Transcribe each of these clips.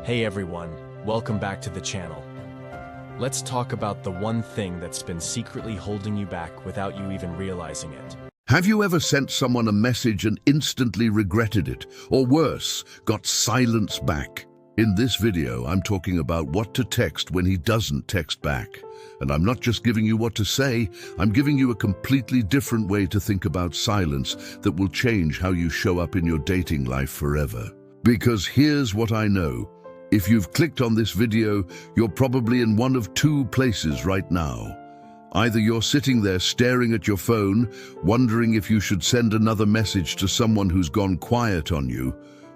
Hey everyone, welcome back to the channel. Let's talk about the one thing that's been secretly holding you back without you even realizing it. Have you ever sent someone a message and instantly regretted it, or worse, got silence back? In this video, I'm talking about what to text when he doesn't text back. And I'm not just giving you what to say, I'm giving you a completely different way to think about silence that will change how you show up in your dating life forever. Because here's what I know. If you've clicked on this video, you're probably in one of two places right now. Either you're sitting there staring at your phone, wondering if you should send another message to someone who's gone quiet on you,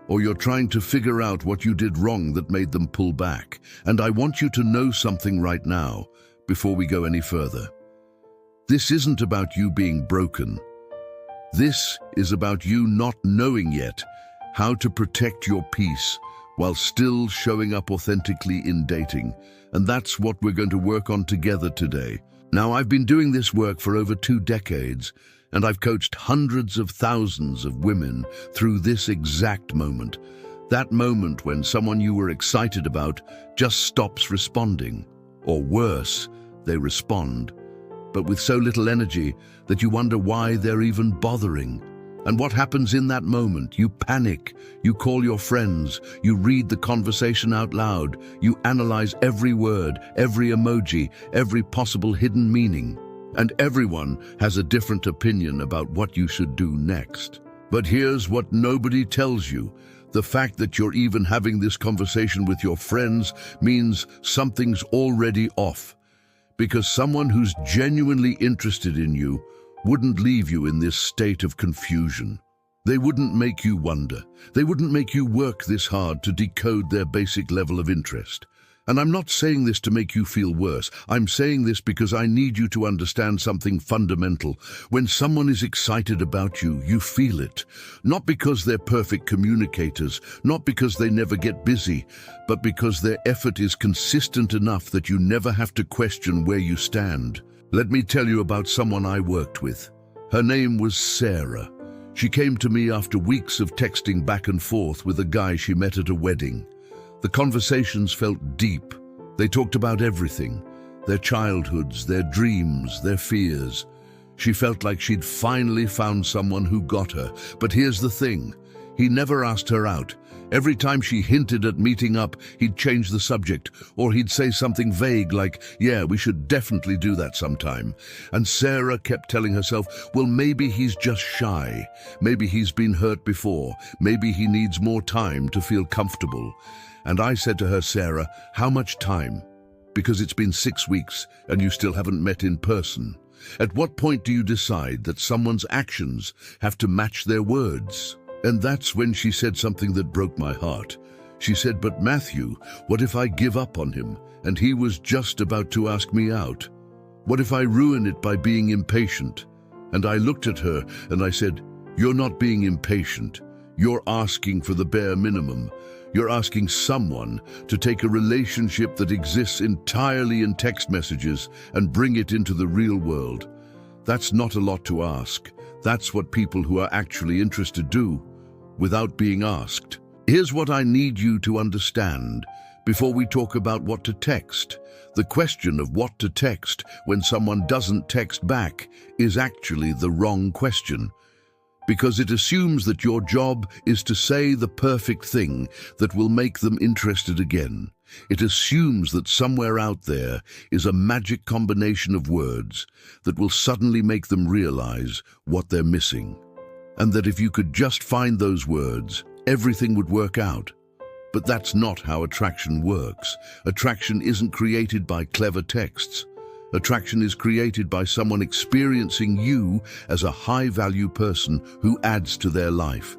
or you're trying to figure out what you did wrong that made them pull back. And I want you to know something right now, before we go any further. This isn't about you being broken. This is about you not knowing yet how to protect your peace while still showing up authentically in dating. And that's what we're going to work on together today. Now, I've been doing this work for over 2 decades, and I've coached hundreds of thousands of women through this exact moment. That moment when someone you were excited about just stops responding. Or worse, they respond, but with so little energy that you wonder why they're even bothering. And what happens in that moment? You panic, you call your friends, you read the conversation out loud, you analyze every word, every emoji, every possible hidden meaning. And everyone has a different opinion about what you should do next. But here's what nobody tells you. The fact that you're even having this conversation with your friends means something's already off. Because someone who's genuinely interested in you wouldn't leave you in this state of confusion. They wouldn't make you wonder. They wouldn't make you work this hard to decode their basic level of interest. And I'm not saying this to make you feel worse. I'm saying this because I need you to understand something fundamental. When someone is excited about you, you feel it. Not because they're perfect communicators, not because they never get busy, but because their effort is consistent enough that you never have to question where you stand. Let me tell you about someone I worked with. Her name was Sarah. She came to me after weeks of texting back and forth with a guy she met at a wedding. The conversations felt deep. They talked about everything, their childhoods, their dreams, their fears. She felt like she'd finally found someone who got her. But here's the thing, he never asked her out. Every time she hinted at meeting up, he'd change the subject, or he'd say something vague like, yeah, we should definitely do that sometime. And Sarah kept telling herself, well, maybe he's just shy. Maybe he's been hurt before. Maybe he needs more time to feel comfortable. And I said to her, Sarah, how much time? Because it's been 6 weeks and you still haven't met in person. At what point do you decide that someone's actions have to match their words? And that's when she said something that broke my heart. She said, but Matthew, what if I give up on him and he was just about to ask me out? What if I ruin it by being impatient? And I looked at her and I said, you're not being impatient. You're asking for the bare minimum. You're asking someone to take a relationship that exists entirely in text messages and bring it into the real world. That's not a lot to ask. That's what people who are actually interested do, without being asked. Here's what I need you to understand before we talk about what to text. The question of what to text when someone doesn't text back is actually the wrong question. Because it assumes that your job is to say the perfect thing that will make them interested again. It assumes that somewhere out there is a magic combination of words that will suddenly make them realize what they're missing. And that if you could just find those words, everything would work out. But that's not how attraction works. Attraction isn't created by clever texts. Attraction is created by someone experiencing you as a high-value person who adds to their life.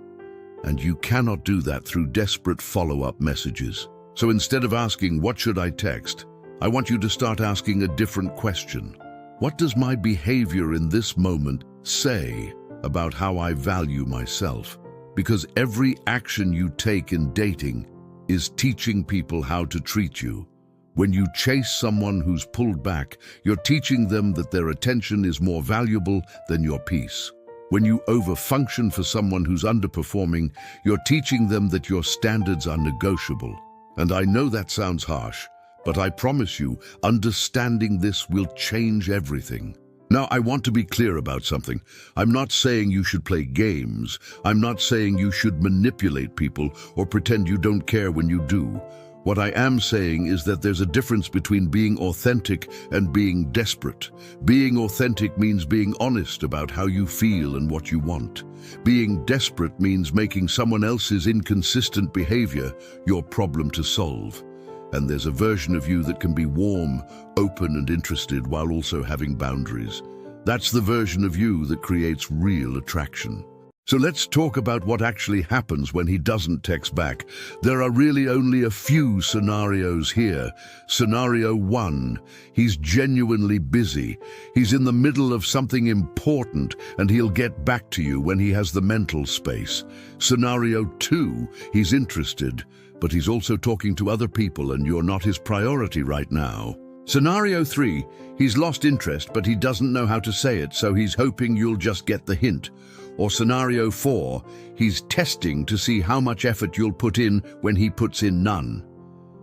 And you cannot do that through desperate follow-up messages. So instead of asking, what should I text? I want you to start asking a different question. What does my behavior in this moment say about how I value myself? Because every action you take in dating is teaching people how to treat you. When you chase someone who's pulled back, you're teaching them that their attention is more valuable than your peace. When you overfunction for someone who's underperforming, you're teaching them that your standards are negotiable. And I know that sounds harsh, but I promise you, understanding this will change everything. Now, I want to be clear about something. I'm not saying you should play games. I'm not saying you should manipulate people or pretend you don't care when you do. What I am saying is that there's a difference between being authentic and being desperate. Being authentic means being honest about how you feel and what you want. Being desperate means making someone else's inconsistent behavior your problem to solve. And there's a version of you that can be warm, open and interested while also having boundaries. That's the version of you that creates real attraction. So let's talk about what actually happens when he doesn't text back. There are really only a few scenarios here. Scenario 1, he's genuinely busy. He's in the middle of something important and he'll get back to you when he has the mental space. Scenario 2, he's interested, but he's also talking to other people and you're not his priority right now. Scenario 3, he's lost interest but he doesn't know how to say it, so he's hoping you'll just get the hint. Or scenario 4, he's testing to see how much effort you'll put in when he puts in none.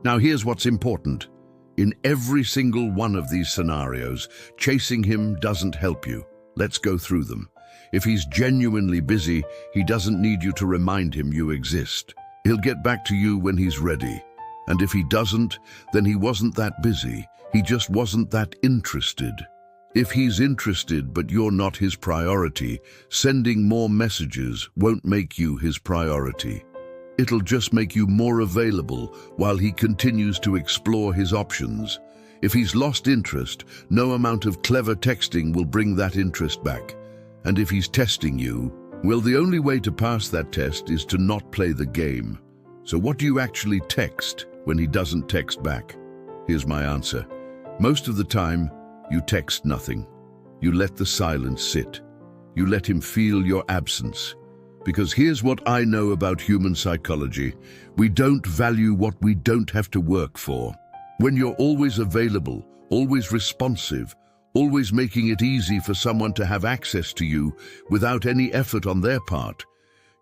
Now here's what's important. In every single one of these scenarios, chasing him doesn't help you. Let's go through them. If he's genuinely busy, he doesn't need you to remind him you exist. He'll get back to you when he's ready. And if he doesn't, then he wasn't that busy. He just wasn't that interested. If he's interested but you're not his priority, sending more messages won't make you his priority. It'll just make you more available while he continues to explore his options. If he's lost interest, no amount of clever texting will bring that interest back. And if he's testing you, well, the only way to pass that test is to not play the game. So what do you actually text when he doesn't text back? Here's my answer. Most of the time, you text nothing. You let the silence sit. You let him feel your absence. Because here's what I know about human psychology. We don't value what we don't have to work for. When you're always available, always responsive, always making it easy for someone to have access to you without any effort on their part,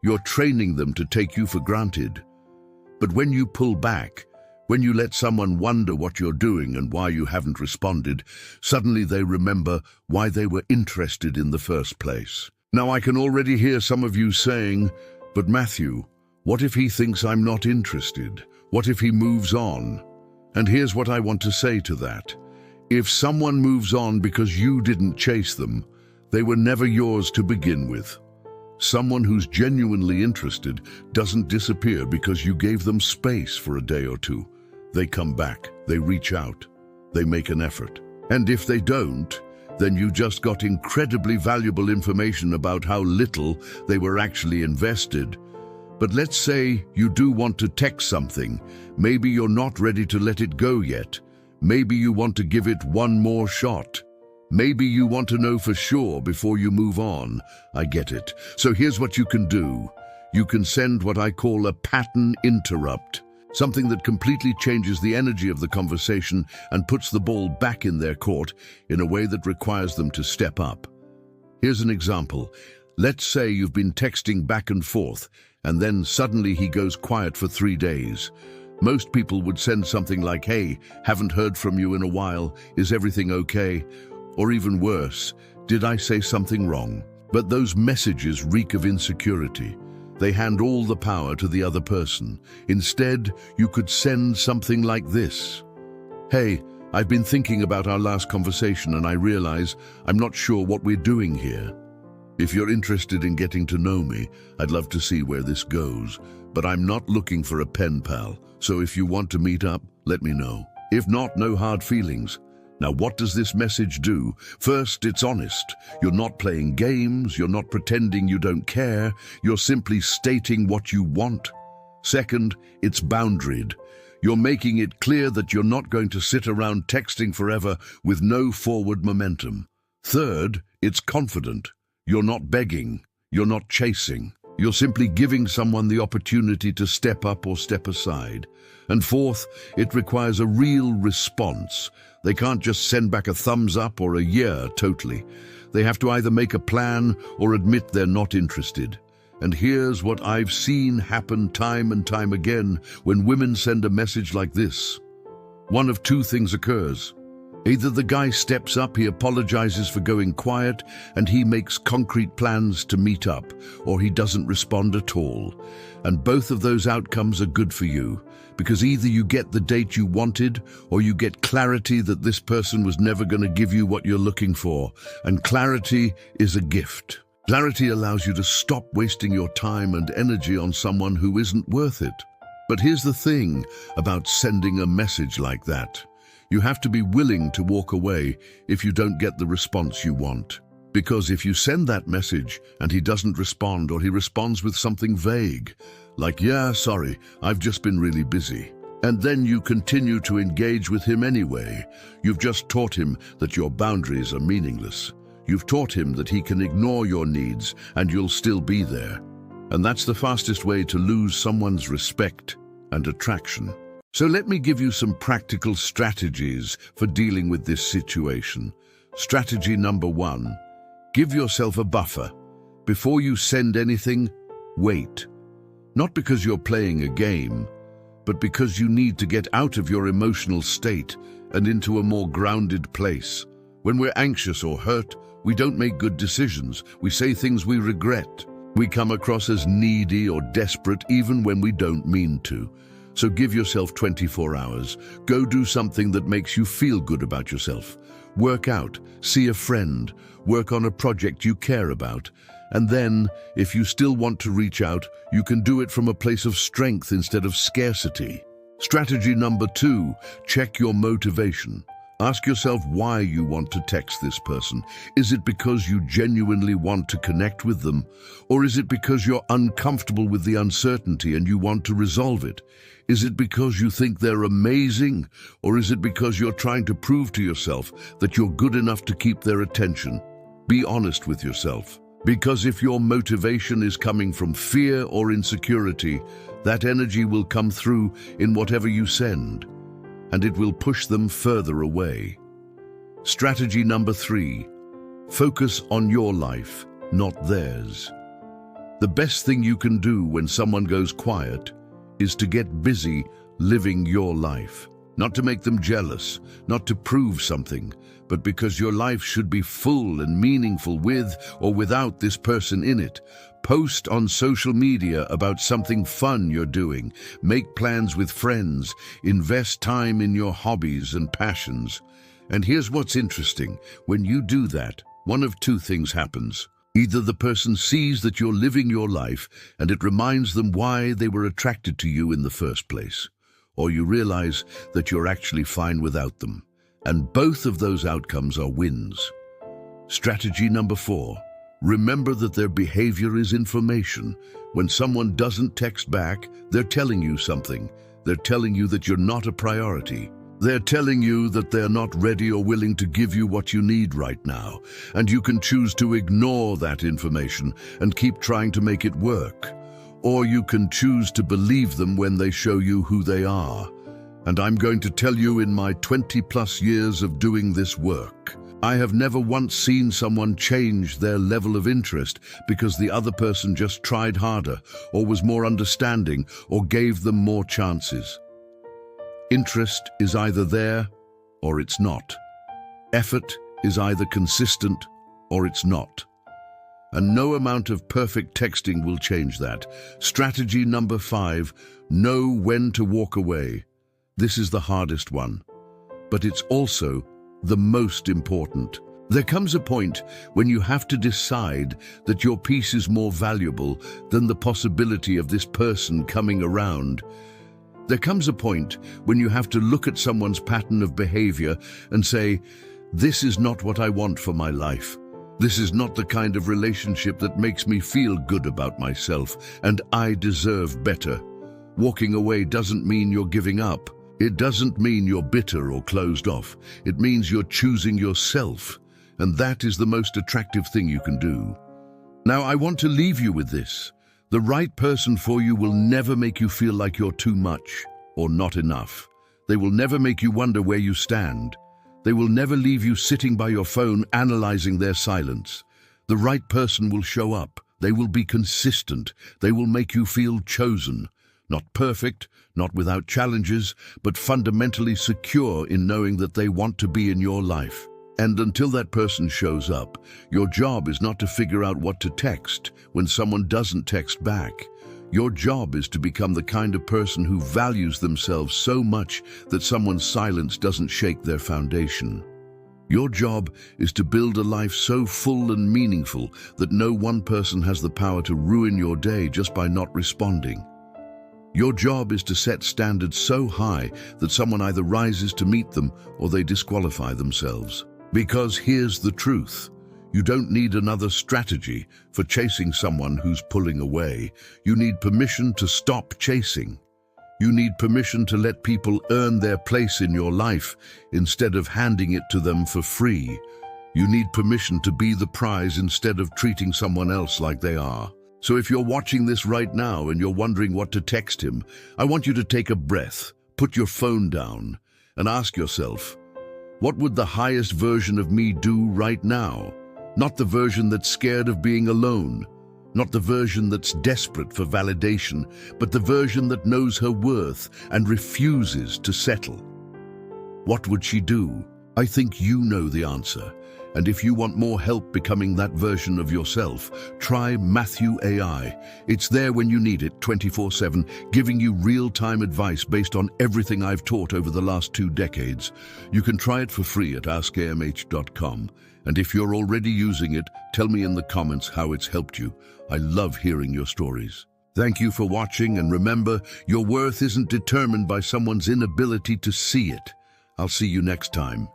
you're training them to take you for granted. But when you pull back, when you let someone wonder what you're doing and why you haven't responded, suddenly they remember why they were interested in the first place. Now I can already hear some of you saying, but Matthew, what if he thinks I'm not interested? What if he moves on? And here's what I want to say to that. If someone moves on because you didn't chase them, they were never yours to begin with. Someone who's genuinely interested doesn't disappear because you gave them space for a day or two. They come back, they reach out, they make an effort. And if they don't, then you just got incredibly valuable information about how little they were actually invested. But let's say you do want to text something. Maybe you're not ready to let it go yet. Maybe you want to give it one more shot. Maybe you want to know for sure before you move on. I get it. So here's what you can do. You can send what I call a pattern interrupt. Something that completely changes the energy of the conversation and puts the ball back in their court in a way that requires them to step up. Here's an example. Let's say you've been texting back and forth, and then suddenly he goes quiet for 3 days. Most people would send something like, hey, haven't heard from you in a while, is everything okay? Or even worse, did I say something wrong? But those messages reek of insecurity. They hand all the power to the other person. Instead, you could send something like this. Hey, I've been thinking about our last conversation and I realize I'm not sure what we're doing here. If you're interested in getting to know me, I'd love to see where this goes, but I'm not looking for a pen pal, so if you want to meet up, let me know. If not, no hard feelings. Now, what does this message do? First, it's honest. You're not playing games, you're not pretending you don't care, you're simply stating what you want. Second, it's boundaried. You're making it clear that you're not going to sit around texting forever with no forward momentum. Third, it's confident. You're not begging, you're not chasing. You're simply giving someone the opportunity to step up or step aside. And fourth, it requires a real response. They can't just send back a thumbs up or a yeah, totally. They have to either make a plan or admit they're not interested. And here's what I've seen happen time and time again when women send a message like this. One of two things occurs. Either the guy steps up, he apologizes for going quiet, and he makes concrete plans to meet up, or he doesn't respond at all. And both of those outcomes are good for you, because either you get the date you wanted, or you get clarity that this person was never going to give you what you're looking for. And clarity is a gift. Clarity allows you to stop wasting your time and energy on someone who isn't worth it. But here's the thing about sending a message like that. You have to be willing to walk away if you don't get the response you want. Because if you send that message and he doesn't respond, or he responds with something vague, like, "Yeah, sorry, I've just been really busy," and then you continue to engage with him anyway, you've just taught him that your boundaries are meaningless. You've taught him that he can ignore your needs and you'll still be there. And that's the fastest way to lose someone's respect and attraction. So let me give you some practical strategies for dealing with this situation. Strategy number 1, give yourself a buffer. Before you send anything, wait. Not because you're playing a game, but because you need to get out of your emotional state and into a more grounded place. When we're anxious or hurt, we don't make good decisions. We say things we regret. We come across as needy or desperate even when we don't mean to. So give yourself 24 hours. Go do something that makes you feel good about yourself. Work out, see a friend, work on a project you care about. And then, if you still want to reach out, you can do it from a place of strength instead of scarcity. Strategy number 2, check your motivation. Ask yourself why you want to text this person. Is it because you genuinely want to connect with them? Or is it because you're uncomfortable with the uncertainty and you want to resolve it? Is it because you think they're amazing? Or is it because you're trying to prove to yourself that you're good enough to keep their attention? Be honest with yourself. Because if your motivation is coming from fear or insecurity, that energy will come through in whatever you send, and it will push them further away. Strategy number 3, focus on your life, not theirs. The best thing you can do when someone goes quiet is to get busy living your life. Not to make them jealous, not to prove something, but because your life should be full and meaningful with or without this person in it. Post on social media about something fun you're doing. Make plans with friends. Invest time in your hobbies and passions. And here's what's interesting. When you do that, one of two things happens. Either the person sees that you're living your life and it reminds them why they were attracted to you in the first place, or you realize that you're actually fine without them. And both of those outcomes are wins. Strategy number 4, remember that their behavior is information. When someone doesn't text back, they're telling you something. They're telling you that you're not a priority. They're telling you that they're not ready or willing to give you what you need right now. And you can choose to ignore that information and keep trying to make it work. Or you can choose to believe them when they show you who they are. And I'm going to tell you, in my 20+ years of doing this work, I have never once seen someone change their level of interest because the other person just tried harder, or was more understanding, or gave them more chances. Interest is either there or it's not. Effort is either consistent or it's not. And no amount of perfect texting will change that. Strategy number 5, know when to walk away. This is the hardest one, but it's also the most important. There comes a point when you have to decide that your peace is more valuable than the possibility of this person coming around. There comes a point when you have to look at someone's pattern of behavior and say, this is not what I want for my life. This is not the kind of relationship that makes me feel good about myself, and I deserve better. Walking away doesn't mean you're giving up. It doesn't mean you're bitter or closed off. It means you're choosing yourself, and that is the most attractive thing you can do. Now, I want to leave you with this. The right person for you will never make you feel like you're too much or not enough. They will never make you wonder where you stand. They will never leave you sitting by your phone analyzing their silence. The right person will show up. They will be consistent. They will make you feel chosen. Not perfect, not without challenges, but fundamentally secure in knowing that they want to be in your life. And until that person shows up, your job is not to figure out what to text when someone doesn't text back. Your job is to become the kind of person who values themselves so much that someone's silence doesn't shake their foundation. Your job is to build a life so full and meaningful that no one person has the power to ruin your day just by not responding. Your job is to set standards so high that someone either rises to meet them or they disqualify themselves. Because here's the truth. You don't need another strategy for chasing someone who's pulling away. You need permission to stop chasing. You need permission to let people earn their place in your life instead of handing it to them for free. You need permission to be the prize instead of treating someone else like they are. So if you're watching this right now and you're wondering what to text him, I want you to take a breath, put your phone down, and ask yourself, what would the highest version of me do right now? Not the version that's scared of being alone, not the version that's desperate for validation, but the version that knows her worth and refuses to settle. What would she do? I think you know the answer. And if you want more help becoming that version of yourself, try Matthew AI. It's there when you need it, 24/7, giving you real-time advice based on everything I've taught over the last 2 decades. You can try it for free at askamh.com. And if you're already using it, tell me in the comments how it's helped you. I love hearing your stories. Thank you for watching, and remember, your worth isn't determined by someone's inability to see it. I'll see you next time.